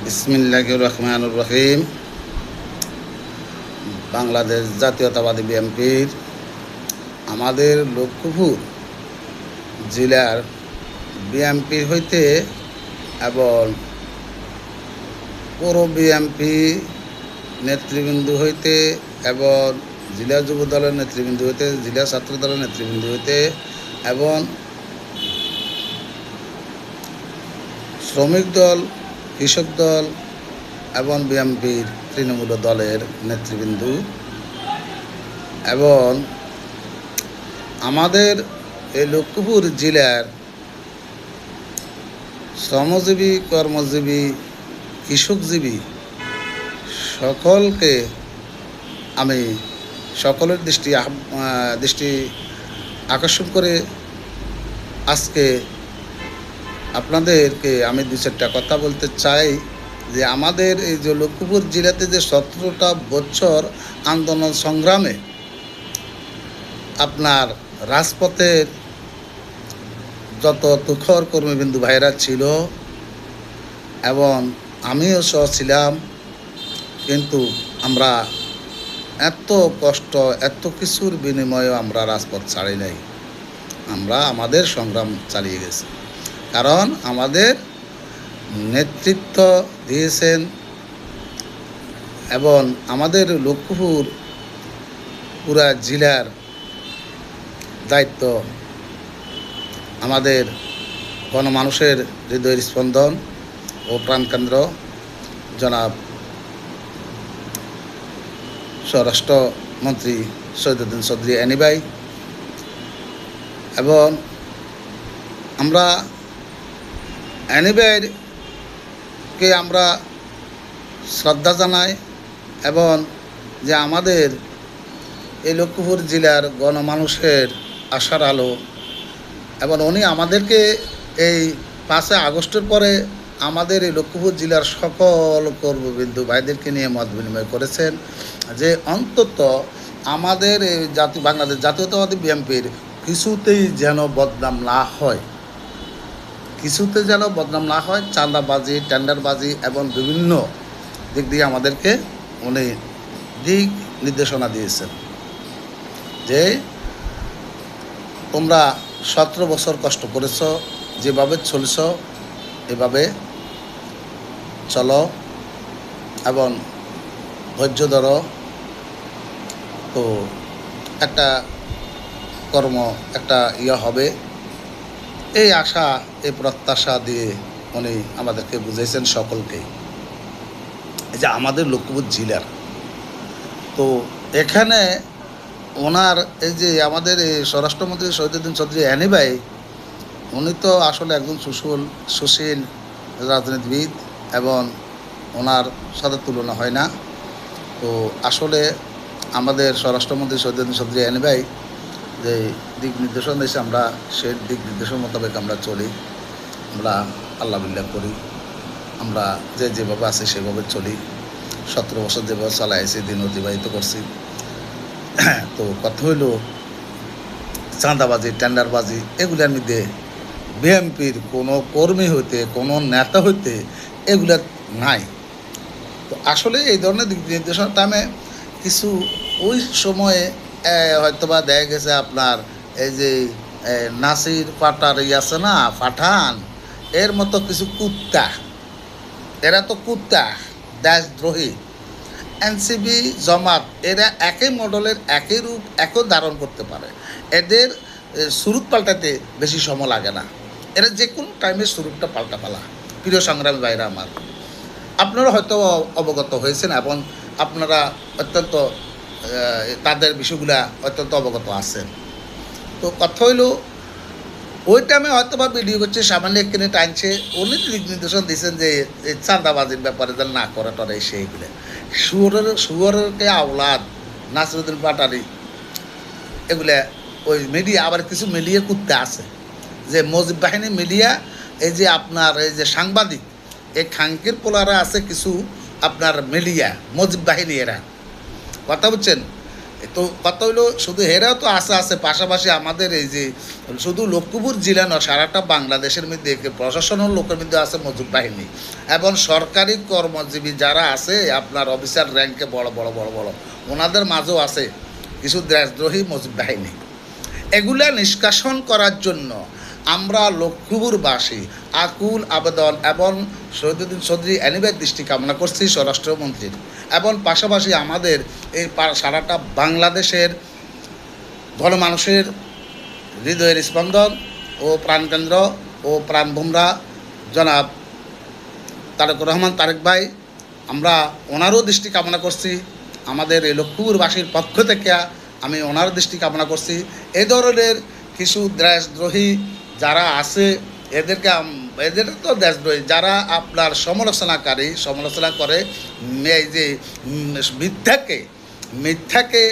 বিসমিল্লাহির রহমানির রহিম। বাংলাদেশ জাতীয়তাবাদী বিএনপির আমাদের লক্ষ্মীপুর জেলার বিএনপি হইতে এবং পৌর বিএনপি নেতৃবৃন্দ হইতে এবং জেলা যুব দলের নেতৃবৃন্দ হইতে, জেলা ছাত্র দলের নেতৃবৃন্দ হইতে এবং শ্রমিক দল, কৃষক দল এবং বিএনপির তৃণমূল দলের নেতৃবৃন্দ এবং আমাদের এই লক্ষ্মীপুর জেলার শ্রমজীবী, কর্মজীবী, কৃষকজীবী সকলকে আমি সকলের দৃষ্টি আকর্ষণ করে আজকে আপনাদেরকে আমি দু চারটা কথা বলতে চাই যে আমাদের এই যে লক্ষ্মীপুর জেলাতে যে 17টা বছর আন্দোলন সংগ্রামে আপনার রাজপথের যত তুখর কর্মীবিন্দু ভাইরা ছিল এবং আমিও সহ ছিলাম, কিন্তু আমরা এত কষ্ট, এত কিছুর বিনিময়েও আমরা রাজপথ ছাড়ি নাই। আমরা আমাদের সংগ্রাম চালিয়ে গেছি, কারণ আমাদের নেতৃত্ব দিয়েছেন এবং আমাদের লক্ষ্মীপুর পুরা জেলার দায়িত্ব আমাদের গণমানুষের হৃদয়ের স্পন্দন ও প্রাণকেন্দ্র জনাব স্বরাষ্ট্রমন্ত্রী শহীদুদ্দিন চৌধুরী এনি ভাই, এবং আমরা এনি ভাইকে আমরা শ্রদ্ধা জানাই এবং যে আমাদের এই লক্ষ্মীপুর জেলার গণমানুষের আশার আলো, এবং উনি আমাদেরকে এই 5 আগস্টের পরে আমাদের এই লক্ষ্মীপুর জেলার সকল কর্মবিন্দু ভাইদেরকে নিয়ে মত বিনিময় করেছেন যে অন্তত আমাদের এই বাংলাদেশ জাতীয়তাবাদী বিএনপির কিছুতেই যেন বদনাম না হয়, কিছুতে যেন বদনাম না হয়। চাঁদাবাজি, টেন্ডারবাজি এবং বিভিন্ন দিক দিয়ে আমাদেরকে উনি দিক নির্দেশনা দিয়েছেন যে তোমরা 17 বছর কষ্ট করেছ, যেভাবে চলছ এভাবে চলো এবং ধৈর্য ধরো। তো একটা কর্ম, একটা হবে, এই আশা, এই প্রত্যাশা দিয়ে উনি আমাদেরকে বুঝাইছেন সকলকেই। এই যে আমাদের লক্ষ্মীপুর জেলার, তো এখানে ওনার এই যে আমাদের এই স্বরাষ্ট্রমন্ত্রী শহীদুদ্দিন চৌধুরী এনি ভাই, উনি তো আসলে একজন সুশীল রাজনীতিবিদ এবং ওনার সাথে তুলনা হয় না। তো আসলে আমাদের স্বরাষ্ট্রমন্ত্রী শহীদুদ্দিন চৌধুরী এনি ভাই যে দিক নির্দেশনা দিয়েছে, আমরা সেই দিক নির্দেশন মোতাবেক আমরা চলি, আমরা আল্লাহ বিল্লাহ করি, আমরা যেভাবে আছি সেভাবে চলি। 17 বছর যেভাবে চালাইছি, দিন অতিবাহিত করছি। তো কথা হইল চাঁদাবাজি, টেন্ডারবাজি এগুলার মধ্যে বিএনপির কোনো কর্মী হইতে, কোনো নেতা হইতে এগুলা নাই। তো আসলে এই ধরনের দিক নির্দেশনা টাইমে কিছু ওই সময়ে হয়তোবা দেখা গেছে আপনার এই যে নাসির পাটার আছে না, পাঠান, এর মতো কিছু কুত্তা, এরা তো কুত্তা, দেশদ্রোহী। এনসিপি, জামাত এরা একই মডেলের, একই রূপ, একই ধারণ করতে পারে। এদের সুরুত পাল্টাতে বেশি সময় লাগে না, এরা যে কোনো টাইমে সুরুতটা পাল্টা ফেলা। প্রিয় সংগ্রামী ভাইরা আমার, আপনারা হয়তো অবগত হয়েছেন এবং আপনারা অত্যন্ত তাদের বিষয়গুলা অত্যন্ত অবগত আছেন। তো কথা হইল ওই টাইমে হয়তো বা ভিডিও করছে, সামান্য একখানে টানছে, উনি দিক নির্দেশন দিয়েছেন যে এই চাঁদাবাজির ব্যাপারে যেন না করে টরে সেইগুলো। শুয়ারকে আওলাদ, নাসিরুদ্দিন পাটারি, এগুলা ওই মিডিয়া, আবার কিছু মিলিয়ে কুত্তে আছে যে মজিব বাহিনী মিলিয়া, এই যে আপনার এই যে সাংবাদিক, এই খাঙ্কির পোলারা আছে কিছু আপনার মিলিয়া মজিব বাহিনী, এরা কথা বুঝছেন, তো কথা হইলো শুধু হেরাও তো আছে পাশাপাশি আমাদের এই যে শুধু লক্ষ্মীপুর জেলা নয়, সারাটা বাংলাদেশের মধ্যে প্রশাসনের লোকের মধ্যে আছে মজুর বাহিনী এবং সরকারি কর্মজীবী যারা আছে আপনার অফিসার র্যাঙ্কে বড় বড় বড় বড় ওনাদের মাঝেও আছে কিছু দেশদ্রোহী মজুর বাহিনী। এগুলা নিষ্কাশন করার জন্য আমরা লক্ষ্মীপুরবাসী আকুল আবেদন এবং শহীদুদ্দিন চৌধুরী অ্যানিভার দৃষ্টি কামনা করছি স্বরাষ্ট্রমন্ত্রীর, এবং পাশাপাশি আমাদের এই সারাটা বাংলাদেশের গণমানুষের হৃদয়ের স্পন্দন ও প্রাণকেন্দ্র ও প্রাণভোমরা জনাব তারেকুর রহমান তারেক ভাই, আমরা ওনারও দৃষ্টি কামনা করছি। আমাদের এই লক্ষ্মীপুরবাসীর পক্ষ থেকে আমি ওনার দৃষ্টি কামনা করছি। এই ধরনের কিছু দেশদ্রোহী যারা আছে এদের তো দেশদ্রোহী যারা আপনার সমালোচনা করে এই যে মিথ্যাকে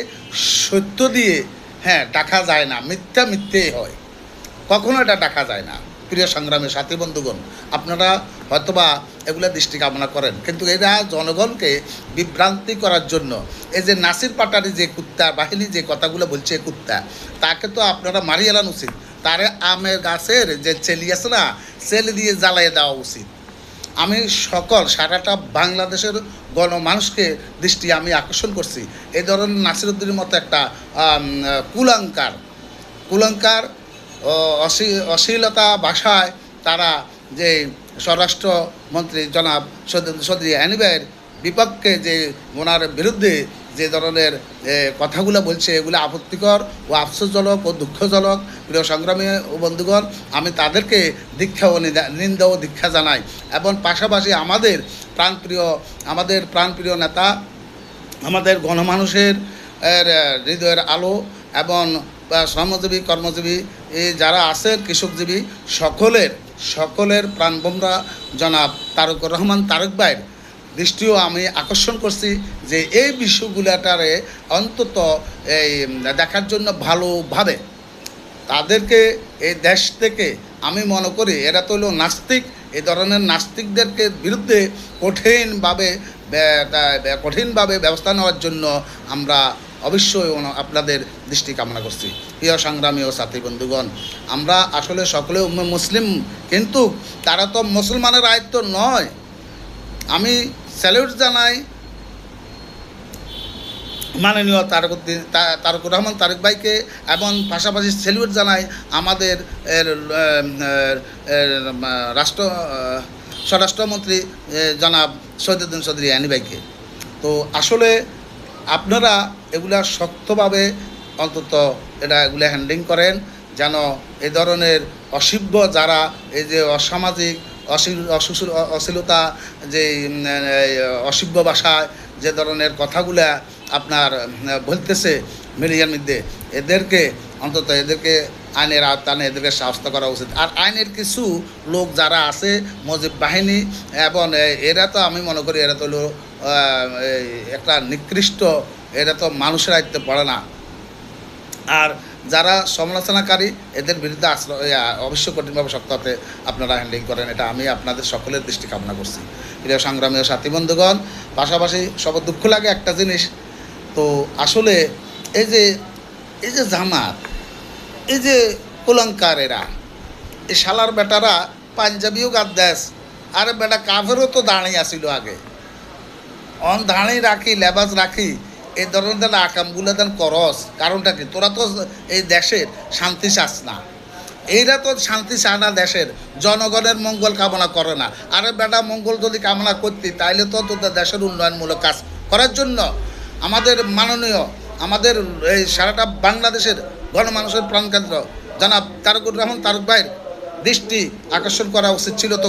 সত্য দিয়ে ডাকা যায় না, মিথ্যেই হয়, কখনো এটা ডাকা যায় না। প্রিয় সংগ্রামের সাথী বন্ধুগণ, আপনারা হয়তোবা এগুলো দৃষ্টি কামনা করেন, কিন্তু এরা জনগণকে বিভ্রান্তি করার জন্য এই যে নাসির পাটারি যে কুত্তা বাহিনী যে কথাগুলো বলছে কুত্তা, তাকে তো আপনারা মারিয়ে এলান উচিত। তারে আমের গাছের যে চেলি আছে না, চেলি দিয়ে জ্বালিয়ে দেওয়া উচিত। আমি সারাটা বাংলাদেশের গণমানুষকে দৃষ্টি আমি আকর্ষণ করছি এই ধরনের নাসিরুদ্দিনের মতো একটা কুলাঙ্কার অশ্লীলতা ভাষায় তারা যে স্বরাষ্ট্রমন্ত্রী জনাব চৌধুরী অ্যানিভার বিপক্ষে যে ওনার বিরুদ্ধে যে ধরনের কথাগুলো বলছে, এগুলো আপত্তিকর ও আফসোসজনক ও দুঃখজনক। প্রিয় সংগ্রামী ও বন্ধুগণ, আমি তাদেরকে দীক্ষা ও নিন্দা ও দীক্ষা জানাই, এবং পাশাপাশি আমাদের প্রাণপ্রিয় নেতা, আমাদের গণমানুষের হৃদয়ের আলো এবং শ্রমজীবী কর্মজীবী যারা আছেন কৃষকজীবী সকলের প্রাণভোমরা জনাব তারেকুর রহমান তারেক ভাইয়ের দৃষ্টিও আমি আকর্ষণ করছি যে এই বিষয়গুলোটারে অন্তত এই দেখার জন্য ভালোভাবে তাদেরকে এই দেশ থেকে, আমি মনে করি এরা তো হলো নাস্তিক, এই ধরনের নাস্তিকদেরকে বিরুদ্ধে কঠিনভাবে ব্যবস্থা নেওয়ার জন্য আমরা অবশ্যই আপনাদের দৃষ্টি কামনা করছি। প্রিয় সংগ্রামী ও সাথী বন্ধুগণ, আমরা আসলে সকলে মুসলিম, কিন্তু তারা তো মুসলমানের আয়ত্ত নয়। আমি স্যালিউট জানাই মাননীয় তারেকুর রহমান তারেক ভাইকে, এবং পাশাপাশি স্যালিউট জানাই আমাদের স্বরাষ্ট্রমন্ত্রী জনাব শহীদুদ্দিন চৌধুরী অ্যানি ভাইকে। তো আসলে আপনারা এগুলা শক্তভাবে অন্তত এগুলো হ্যান্ডলিং করেন, যেন এই ধরনের অসভ্য যারা এই যে অসামাজিক অশ্লীলতা যে অসভ্য ভাষায় যে ধরনের কথাগুলা আপনার বলতেছে মিডিয়ার মধ্যে, এদেরকে আইনের আওতায় এদেরকে শাস্তি করা উচিত। আর আইনের কিছু লোক যারা আছে মজিব বাহিনী, এবং এরা তো আমি মনে করি এরা তো হলো একটা নিকৃষ্ট, এরা তো মানুষের আয়ত্তে পড়ে না। আর যারা সমালোচনাকারী এদের বিরুদ্ধে অবশ্যই কঠিনভাবে শক্ত হাতে আপনারা হ্যান্ডলিং করেন, এটা আমি আপনাদের সকলের দৃষ্টি কামনা করছি। প্রিয় সংগ্রামী ও সাথী বন্ধুগণ, পাশাপাশি সব দুঃখ লাগে একটা জিনিস, তো আসলে এই যে জামাত, এই যে কুলঙ্কার, এই শালার বেটারা পাঞ্জাবিও গাদ দেশ, আর বেটা কাফেরও তো দাঁড়িয়ে আসিল আগে, দাঁড়িয়ে রাখি লেবাস রাখি এই ধরনের আকামগুলো দেন করস, কারণটা কি? তোরা তো এই দেশের শান্তি চাস না, এইরা তো শান্তি চায় না, দেশের জনগণের মঙ্গল কামনা করে না। আরে বেটা মঙ্গল যদি কামনা করতি তাইলে তো তোদের দেশের উন্নয়নমূলক কাজ করার জন্য আমাদের এই সারাটা বাংলাদেশের গণমানুষের প্রাণকেন্দ্র জনাব তারেকুর রহমান তারেক ভাইয়ের দৃষ্টি আকর্ষণ করা উচিত ছিল, তো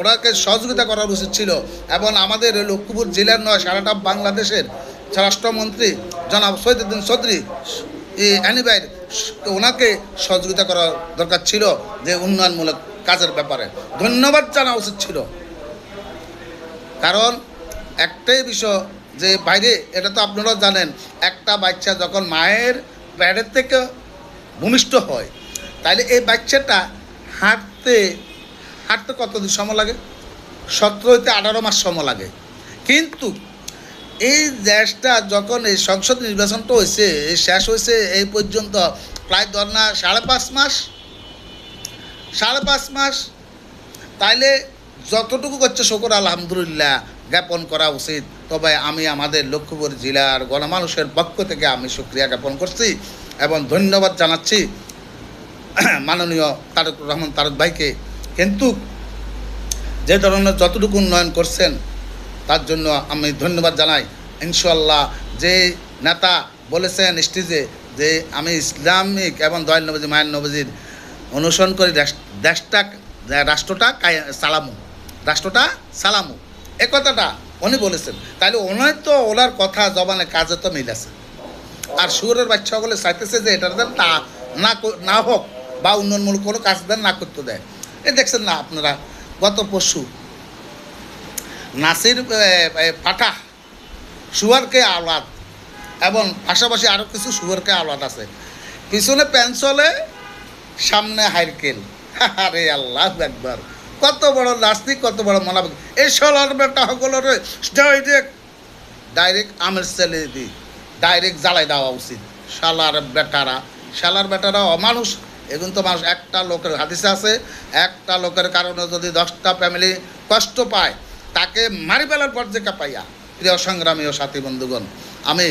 ওনাকে সহযোগিতা করা উচিত ছিল। এবং আমাদের লক্ষ্মীপুর জেলার নয়, সারাটা বাংলাদেশের স্বরাষ্ট্রমন্ত্রী জনাব শহীদুদ্দিন চৌধুরী অ্যানি ভাইয়ের ওনাকে সহযোগিতা করা দরকার ছিল যে উন্নয়নমূলক কাজের ব্যাপারে ধন্যবাদ জানা উচিত ছিল। কারণ একটাই বিষয় যে বাইরে, এটা তো আপনারাও জানেন, একটা বাচ্চা যখন মায়ের পেটের থেকে ভূমিষ্ঠ হয়, তাইলে এই বাচ্চাটা হাঁটতে কতদিন সময় লাগে? 17 থেকে 18 মাস সময় লাগে। কিন্তু এই দেশটা যখন এই সংসদ নির্বাচনটা হয়েছে শেষ হয়েছে এই পর্যন্ত প্রায় ধর না 5.5 মাস, 5.5 মাস। তাইলে যতটুকু করছে শুকর আলহামদুলিল্লাহ জ্ঞাপন করা উচিত। তবে আমি আমাদের লক্ষ্মীপুর জেলার গণমানুষের পক্ষ থেকে আমি শুকরিয়া জ্ঞাপন করছি এবং ধন্যবাদ জানাচ্ছি মাননীয় তারেক রহমান তারেক ভাইকে। কিন্তু যে ধরনের যতটুকু উন্নয়ন করছেন তার জন্য আমি ধন্যবাদ জানাই। ইনশাল্লাহ যে নেতা বলেছেন স্টেজে যে আমি ইসলামিক এবং দয়াল নবীজি মায়ের নবীজির অনুসরণ করে রাষ্ট্রটা সালামু এ কথাটা উনি বলেছেন। তাইলে ওনার তো ওনার কথা জবানে কাজে তো মিল আছে। আর সুরের বাচ্চা সকলে চাইতেছে যে এটা তা না হোক বা উন্নয়নমূলক কোনো কাজ দেন না করতে দেয়। এ দেখছেন না আপনারা গত পরশু নাসির পাঠা সুয়ারকে আওলাদ এবং পাশাপাশি আরও কিছু সুয়ারকে আওলাদ আছে, পিছনে পেন্সলে সামনে হাইরকেল। আরে আল্লাহ একবার, কত বড় নাস্তিক, কত বড় মনাবিক। এই সলার বেটা সকলের ডাইরেক্ট আমের ছেলে দিই ডাইরেক্ট জ্বালাই দেওয়া উচিত। শালার বেটারা অমানুষ। এখন তো মানুষ একটা লোকের হাদিসে আছে, একটা লোকের কারণে যদি 10টা ফ্যামিলি কষ্ট পায় তাকে মারি ফেলার পর যে কাপাইয়া। প্রিয় সংগ্রামী ও সাথী বন্ধুগণ, আমি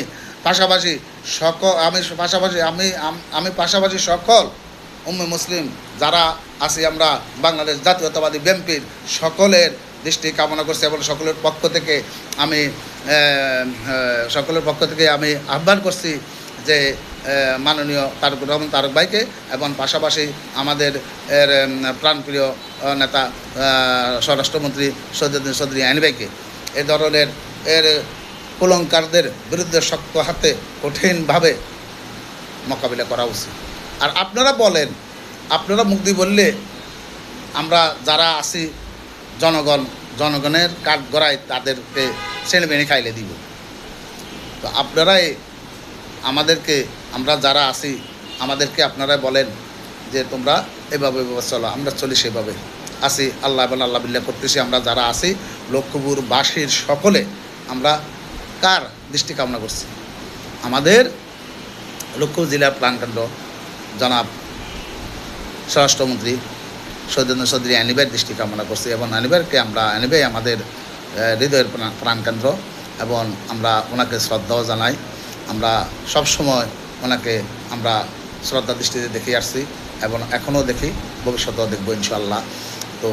পাশাপাশি সকল উম্মে মুসলিম যারা আছি আমরা বাংলাদেশ জাতীয়তাবাদী বিএনপির সকলের দৃষ্টি কামনা করছি এবং সকলের পক্ষ থেকে আমি আহ্বান করছি যে মাননীয় তারেক রহমান তারেক ভাইকে এবং পাশাপাশি আমাদের প্রাণপ্রিয় নেতা স্বরাষ্ট্রমন্ত্রী সৈয়দুদ্দিন চৌধুরী আইন ভাইকে এ ধরনের কুলঙ্কারদের বিরুদ্ধে শক্ত হাতে কঠিনভাবে মোকাবিলা করা উচিত। আর আপনারা বলেন, আপনারা মুখ দিয়ে বললে আমরা যারা আছি জনগণের কাঠ গড়ায় তাদেরকে শ্রেণী খাইলে দিব। তো আপনারাই আমাদেরকে, আমরা যারা আছি আমাদেরকে আপনারাই বলেন যে তোমরা এভাবে চলো, আমরা চলি সেভাবে আছি। আল্লাহ এবং আল্লাহ বিল্লাহ করতেছি। আমরা যারা আছি লক্ষ্মীপুরবাসীর সকলে আমরা কার দৃষ্টি কামনা করছি? আমাদের লক্ষ্মীপুর জেলার প্রাণকেন্দ্র জনাব স্বরাষ্ট্রমন্ত্রী সৈয়দুদ্দিন চৌধুরী আনিবের দৃষ্টি কামনা করছি এবং আনিবেরকে আমরা আনিবে আমাদের হৃদয়ের প্রাণকেন্দ্র এবং আমরা ওনাকে শ্রদ্ধাও জানাই। আমরা সবসময় ওনাকে আমরা শ্রদ্ধা দৃষ্টিতে দেখে আসছি এবং এখনও দেখি, ভবিষ্যতেও দেখব ইনশাআল্লাহ। তো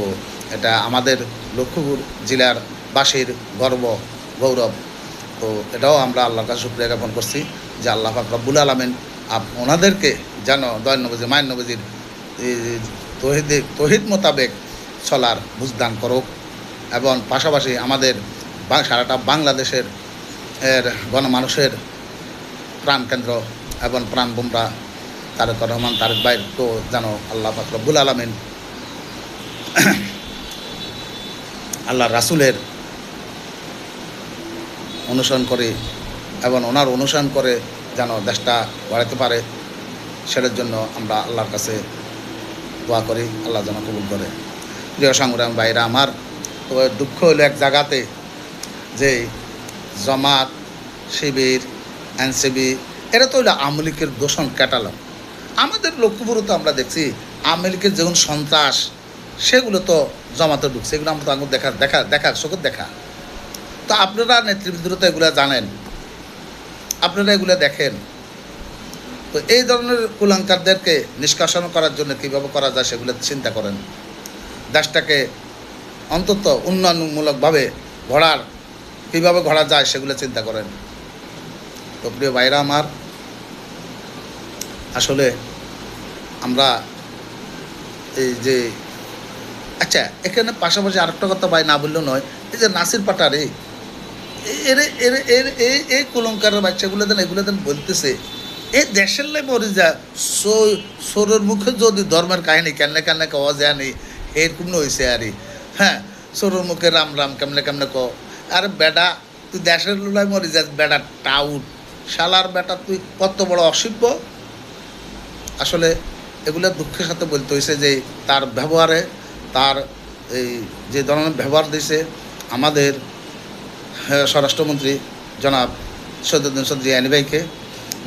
এটা আমাদের লক্ষ্মীপুর জেলার বাসীর গৌরব। তো এটাও আমরা আল্লাহর কাছে শুকরিয়া জ্ঞাপন করছি যে আল্লাহ পাক রব্বুল আলামিন ওনাদেরকে যেন দয়াল নবীজি মায়ের নবীজির তৌহিদ মোতাবেক চলার বুঝদান করুক এবং পাশাপাশি আমাদের সারাটা বাংলাদেশের গণমানুষের প্রাণকেন্দ্র এবং প্রাণবোমরা তারেক রহমান তারেক ভাইকেও যেন আল্লাহ পাক রব্বুল আলামিন আল্লাহ রাসূলের অনুসরণ করে এবং ওনার অনুসরণ করে যেন দেশটা গড়াতে পারে, সেটার জন্য আমরা আল্লাহর কাছে দোয়া করি, আল্লাহ যেন কবুল করে। প্রিয় সংগ্রামী ভাইরা আমার, তো দুঃখ হলো এক জায়গাতে যে জামাত, শিবির, এনসিবি এরা তো হইলো আওয়ামী লীগের দূষণ ক্যাটালগ। আমাদের লক্ষ্মীপুরে তো আমরা দেখছি আওয়ামী লীগের যেমন সন্ত্রাস সেগুলো তো জমাতে ঢুকছে, এগুলো আমরা তো আঙুল দেখা চোখের দেখা। তো আপনারা নেতৃবৃন্দরা তো এগুলো জানেন, আপনারা এগুলো দেখেন। তো এই ধরনের কুলাঙ্কারদেরকে নিষ্কাশন করার জন্য কীভাবে করা যায় সেগুলো চিন্তা করেন। দেশটাকে অন্তত উন্নয়নমূলকভাবে কীভাবে গড়া যায় সেগুলো চিন্তা করেন। তো প্রিয় ভাইরা আমার, আসলে আমরা এই যে আচ্ছা এখানে পাশাপাশি আরেকটা কথা ভাই না বললেও নয়, এই যে নাসির পাটারে এই কুলঙ্কারের বাচ্চাগুলো এগুলো বলতেছে এই দেশের লাই মরে যা সোরের মুখে যদি ধর্মের কাহিনী কেমনে কওয়া যায় নি এরকম হয়েছে আরে। হ্যাঁ, সোরের মুখে রাম রাম কেমনে ক। আরে বেটা তুই দেশের লোলাই মরে যাস, বেটা টাউট শালার বেটা, তুই কত বড় অসভ্য। আসলে এগুলো দুঃখের সাথে বলতে হয়েছে যে তার ব্যবহারে, তার এই যে ধরনের ব্যবহার দিয়েছে আমাদের স্বরাষ্ট্রমন্ত্রী জনাব সৈয়দুদ্দিন চৌধুরী আইনি ভাইকে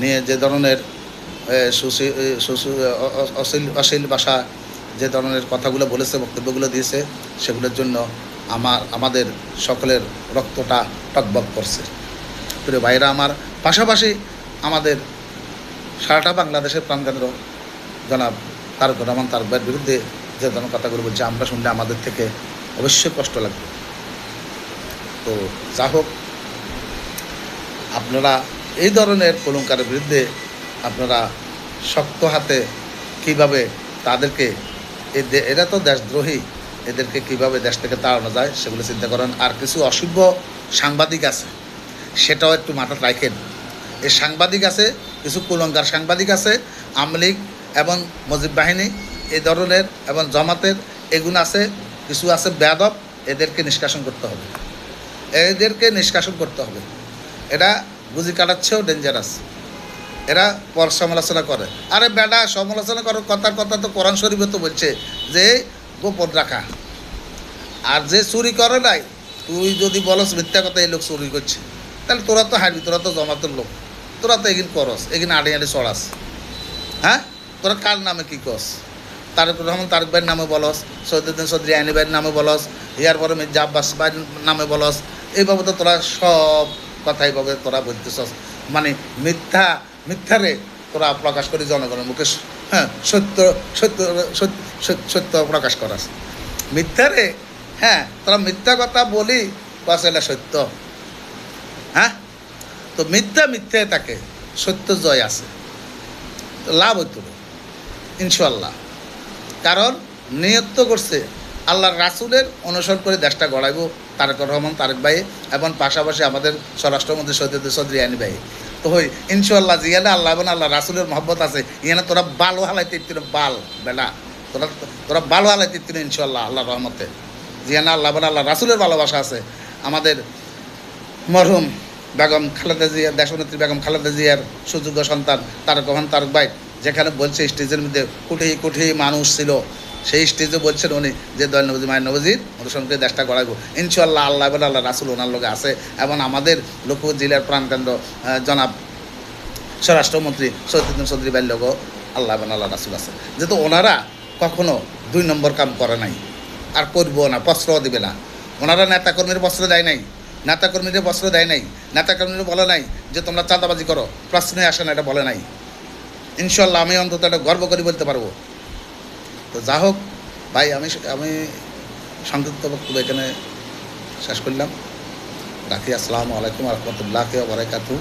নিয়ে যে ধরনের অশ্লীল ভাষা যে ধরনের কথাগুলো বলেছে, বক্তব্যগুলো দিয়েছে, সেগুলোর জন্য আমাদের সকলের রক্তটা টকবক করছে। প্রিয় ভাইরা আমার, পাশাপাশি আমাদের সারাটা বাংলাদেশের প্রাণকেন্দ্র জনাব তারেক রহমান তারেক ভাইয়ের বিরুদ্ধে যে ধরনের কথাগুলো বলছে, আমরা শুনলে আমাদের থেকে অবশ্যই কষ্ট লাগবে। তো যা হোক, আপনারা এই ধরনের কলঙ্কারের বিরুদ্ধে আপনারা শক্ত হাতে কীভাবে তাদেরকে, এরা তো দেশদ্রোহী, এদেরকে কীভাবে দেশ থেকে তাড়ানো যায় সেগুলো চিন্তা করেন। আর কিছু অসভ্য সাংবাদিক আছে, সেটাও একটু মাথায় রাখেন। এই সাংবাদিক আছে, কিছু কুলঙ্কার সাংবাদিক আছে, আওয়ামী লীগ এবং মুজিব বাহিনী এই ধরনের এবং জামাতের এগুলো আছে, কিছু আছে বেয়াদব, এদেরকে নিষ্কাশন করতে হবে, এদেরকে নিষ্কাশন করতে হবে। এরা বুঝি কাটাচ্ছেও ডেঞ্জারাস, এরা পর সমালোচনা করে। আরে বেটা, সমালোচনা করার কথার কথা তো কোরআন শরীফে তো বলছে যে গোপন রাখা। আর যে চুরি করে নাই, তুই যদি বলস মিথ্যা কথা এই লোক চুরি করছে, তাহলে তোরা তো হারবি, তোরা তো জমাতের লোক, তোরা তো এগিন করস, এগিন আড়ে আড়ে চড়াস। হ্যাঁ, তোরা কার নামে কী কস? তারেক রহমান তারেক ভাইয়ের নামে বলস, সৈয়দুদ্দিন চৌধুরী আইনি ভাইয়ের নামে বলস, ইয়ার পরে মির্জা আব্বাস ভাইয়ের নামে বলস। এইভাবে তো তোরা সব কথা এইভাবে তোরা বলতেছস, মানে মিথ্যারে তোরা প্রকাশ করি জনগণের মুখে। হ্যাঁ, সত্য সত্য সত্য প্রকাশ করাস মিথ্যারে। হ্যাঁ, তোরা মিথ্যা কথা বলি বাস, এটা সত্য। হ্যাঁ, তো মিথ্যে থাকে, সত্য জয় আছে, লাভ হইতো ইনশাল্লাহ। কারণ নিয়ত করছে আল্লাহর রাসূলের অনুসরণ করে দেশটা গড়াইব তারেক রহমান তারেক ভাই, এবং পাশাপাশি আমাদের স্বরাষ্ট্রমন্ত্রী সৈয়দুদ্দিন চৌধুরী আইনি ভাই। তো হই ইনশাল্লাহ, জিয়ালে আল্লাহ এবং আল্লাহ রাসূলের মহব্বত আছে, ইয়ানে তোরা বালো হালাইতে ইত্তির বাল বেলা, তোরা বালো হালাইতে ইত্তির ইনশাল্লাহ আল্লাহর রহমতে। জিয়ানা আল্লাহ এবং আল্লাহ রাসূলের ভালোবাসা আছে। আমাদের মরহুম বেগম খালেদা জিয়া, দেশনেত্রী বেগম খালেদা জিয়ার সুযোগ্য সন্তান তারেক রহমান তারেক ভাই যেখানে বলছে স্টেজের মধ্যে কোটি কোটি মানুষ ছিল, সেই স্টেজে বলছেন উনি যে দয়াল নবী মায়ের নবীজির অনুসরণ করে দেশটা গড়াইব ইনশাল্লাহ। আল্লাহ এবং আল্লাহ রাসূল ওনার লোকে আছে, এবং আমাদের লক্ষ্মীপুর জেলার প্রাণকেন্দ্র জনাব স্বরাষ্ট্রমন্ত্রী সৈয়দুদ্দিন চৌধুরী ভাইয়ের লোকও আল্লাহ এবং আল্লাহ রাসূল আছে। যেহেতু ওনারা কখনো 2 নম্বর কাম করে নাই, আর করবো না, বস্ত্রও দেবে না। ওনারা নেতাকর্মীর বস্ত্র দেয় নাই, নেতাকর্মীদের বস্ত্র দেয় নাই, নেতাকর্মীরা বলে নাই যে তোমরা চাঁদাবাজি করো, প্রশ্নে আসে না, এটা বলে নাই। ইনশাল্লাহ আমি অন্তত এটা গর্ব করে বলতে পারবো। তো যা হোক ভাই, আমি সংক্ষিপ্ত বক্তব্য এখানে শেষ করলাম, রাখি। আসসালামু আলাইকুম ওয়া রাহমাতুল্লাহি ওয়া বারাকাতুহু।